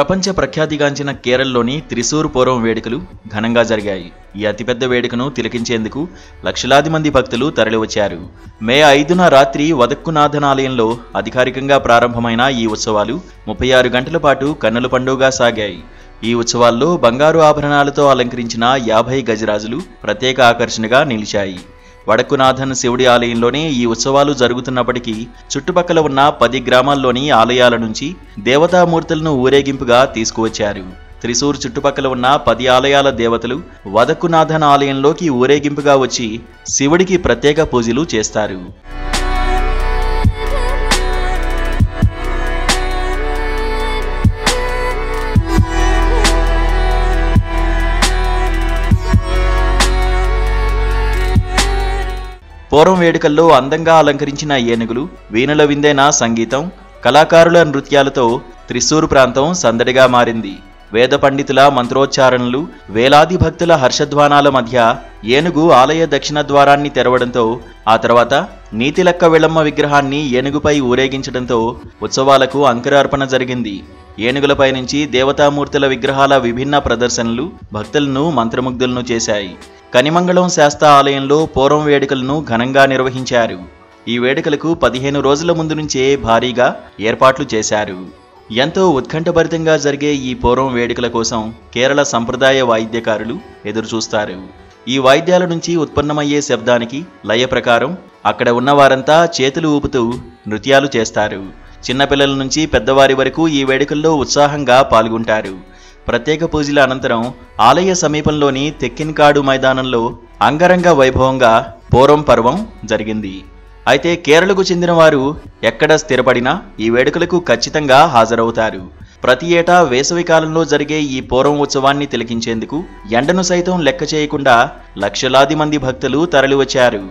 ప్రపంచ ప్రఖ్యాతిగాంచిన కేరళలోని త్రిశూర్ పూర్వం వేడుకలు ఘనంగా జరిగాయి. ఈ అతిపెద్ద వేడుకను తిలకించేందుకు లక్షలాది మంది భక్తులు తరలివచ్చారు. మే 5న రాత్రి వదక్కునాథన్ ఆలయంలో అధికారికంగా ప్రారంభమైన ఈ ఉత్సవాలు 36 గంటల పాటు కన్నుల పండుగగా సాగాయి. ఈ ఉత్సవాల్లో బంగారు ఆభరణాలతో అలంకరించిన 50 గజరాజులు ప్రత్యేక ఆకర్షణగా నిలిచాయి. వడక్కునాథన్ శివుడి ఆలయంలోనే ఈ ఉత్సవాలు జరుగుతున్నప్పటికీ చుట్టుపక్కల ఉన్న 10 గ్రామాల్లోని ఆలయాల నుంచి దేవతామూర్తులను ఊరేగింపుగా తీసుకువచ్చారు. త్రిశూర్ చుట్టుపక్కల ఉన్న 10 ఆలయాల దేవతలు వదక్కునాథన్ ఆలయంలోకి ఊరేగింపుగా వచ్చి శివుడికి ప్రత్యేక పూజలు చేస్తారు. పూర్వం వేడుకల్లో అందంగా అలంకరించిన ఏనుగులు, వీణుల విందైన సంగీతం, కళాకారుల నృత్యాలతో త్రిశూర్ ప్రాంతం సందడిగా మారింది. వేద పండితుల మంత్రోచ్చారణలు, వేలాది భక్తుల హర్షధ్వానాల మధ్య ఏనుగు ఆలయ దక్షిణ ద్వారాన్ని తెరవడంతో ఆ తర్వాత నీతిలక్క విళమ్మ విగ్రహాన్ని ఏనుగుపై ఊరేగించడంతో ఉత్సవాలకు అంకురార్పణ జరిగింది. ఏనుగులపై నుంచి దేవతామూర్తుల విగ్రహాల విభిన్న ప్రదర్శనలు భక్తులను మంత్రముగ్ధులను చేశాయి. కనిమంగళం శాస్తా ఆలయంలో పూర్వం వేడుకలను ఘనంగా నిర్వహించారు. ఈ వేడుకలకు 15 రోజుల ముందు నుంచే భారీగా ఏర్పాట్లు చేశారు. ఎంతో ఉత్కంఠభరితంగా జరిగే ఈ పూర్వం వేడుకల కోసం కేరళ సంప్రదాయ వాయిద్యకారులు ఎదురుచూస్తారు. ఈ వాయిద్యాల నుంచి ఉత్పన్నమయ్యే శబ్దానికి లయ ప్రకారం అక్కడ ఉన్నవారంతా చేతులు ఊపుతూ నృత్యాలు చేస్తారు. చిన్నపిల్లల నుంచి పెద్దవారి వరకు ఈ వేడుకల్లో ఉత్సాహంగా పాల్గొంటారు. ప్రత్యేక పూజల అనంతరం ఆలయ సమీపంలోని తెక్కిన్కాడు మైదానంలో అంగరంగ వైభవంగా పూర్వం పర్వం జరిగింది. అయితే కేరళకు చెందిన వారు ఎక్కడ స్థిరపడినా ఈ వేడుకలకు ఖచ్చితంగా హాజరవుతారు. ప్రతి ఏటా వేసవి కాలంలో జరిగే ఈ పూర్వం ఉత్సవాన్ని తిలకించేందుకు ఎండను సైతం లెక్క చేయకుండా లక్షలాది మంది భక్తులు తరలివచ్చారు.